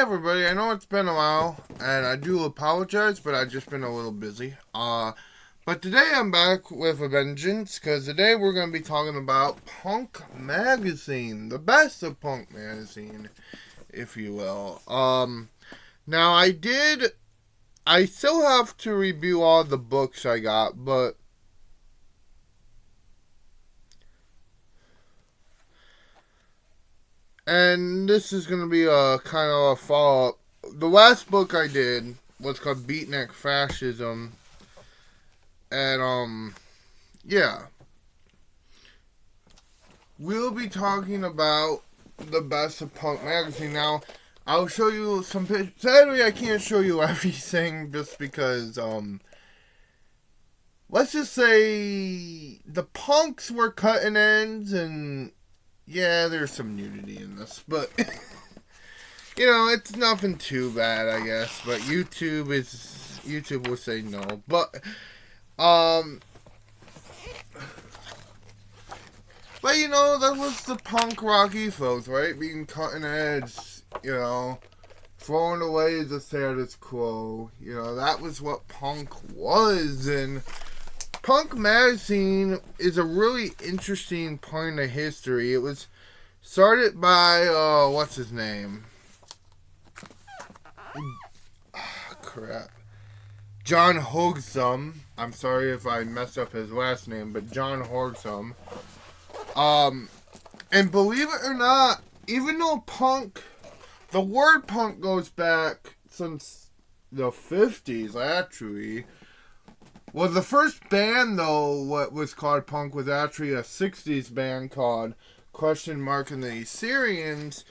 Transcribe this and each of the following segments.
everybody, I know it's been a while, and I do apologize, but I've just been a little busy. But today I'm back with a vengeance, because today we're going to be talking about Punk Magazine, the best of Punk Magazine, if you will. Now I still have to review all the books I got, but and this is going to be a kind of a follow-up. The last book I did was called Beatnik Fascism. And, yeah. We'll be talking about the best of Punk Magazine. Now, I'll show you some pictures. Sadly, I can't show you everything just because, let's just say the punks were cutting ends and yeah, there's some nudity in this, but you know, it's nothing too bad, I guess. But YouTube will say no. But you know, that was the punk rock ethos, right? Being cutting edge, you know, throwing away the status quo. You know, that was what punk was, and Punk Magazine is a really interesting point of history. It was started by, what's his name? Crap. John Hogsum. I'm sorry if I messed up his last name, but John Hogsum. And believe it or not, even though punk, the word punk goes back since the 50s, actually. Well, the first band, though, what was called punk, was actually a 60s band called Question Mark and the Assyrians.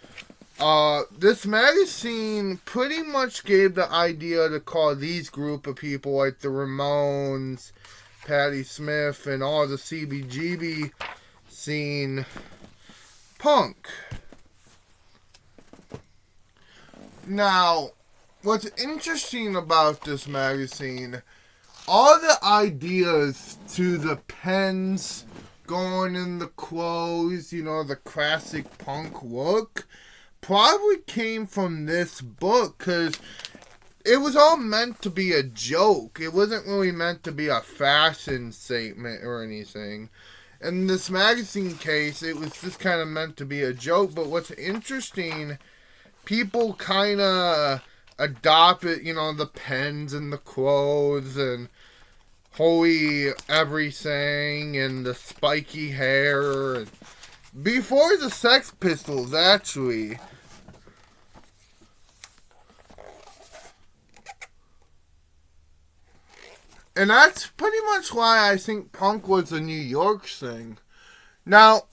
This magazine pretty much gave the idea to call these group of people, like the Ramones, Patti Smith, and all the CBGB scene, punk. Now, what's interesting about this magazine, all the ideas to the pens going in the clothes, you know, the classic punk look, probably came from this book, because it was all meant to be a joke. It wasn't really meant to be a fashion statement or anything. In this magazine case, it was just kind of meant to be a joke. But what's interesting, people kind of adopted, you know, the pens and the clothes and holy everything and the spiky hair. And before the Sex Pistols, actually. And that's pretty much why I think punk was a New York thing. Now,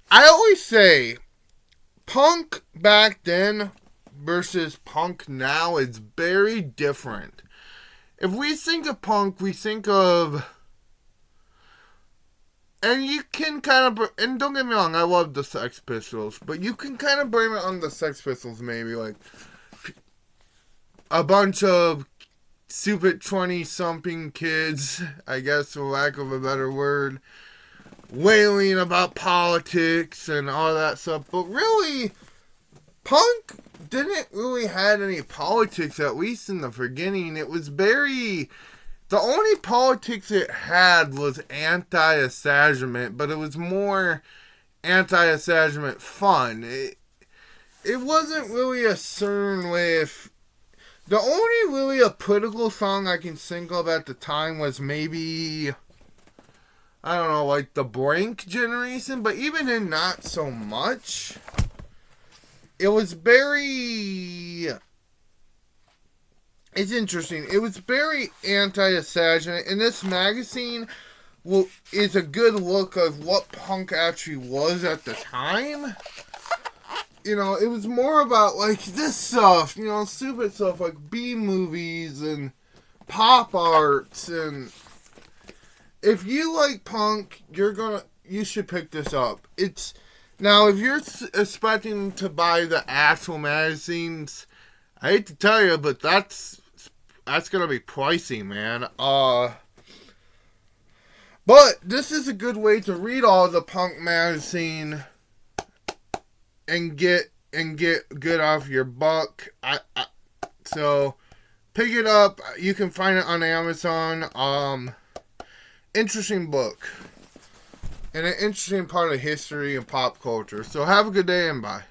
I always say, punk back then versus punk now is very different. If we think of punk, we think of, and you can kind of, and don't get me wrong, I love the Sex Pistols, but you can kind of blame it on the Sex Pistols, maybe, like a bunch of stupid 20-something kids, I guess, for lack of a better word, wailing about politics and all that stuff. But really, punk didn't really have any politics, at least in the beginning. It was the only politics it had was anti-establishment, but it was more anti-establishment fun. It wasn't really a certain way of. The only really a political song I can think of at the time was maybe, I don't know, like the Blank Generation, but even in not so much. It was it's interesting. It was very anti-establishment, and this magazine is a good look of what punk actually was at the time. You know, it was more about, like, this stuff, you know, stupid stuff, like B-movies and pop arts, and if you like punk, you should pick this up. Now, if you're expecting to buy the actual magazines, I hate to tell you, but that's gonna be pricey, man. But this is a good way to read all the punk magazine and get and get good off your buck. So pick it up. You can find it on Amazon. Interesting book. And an interesting part of history and pop culture. So have a good day and bye.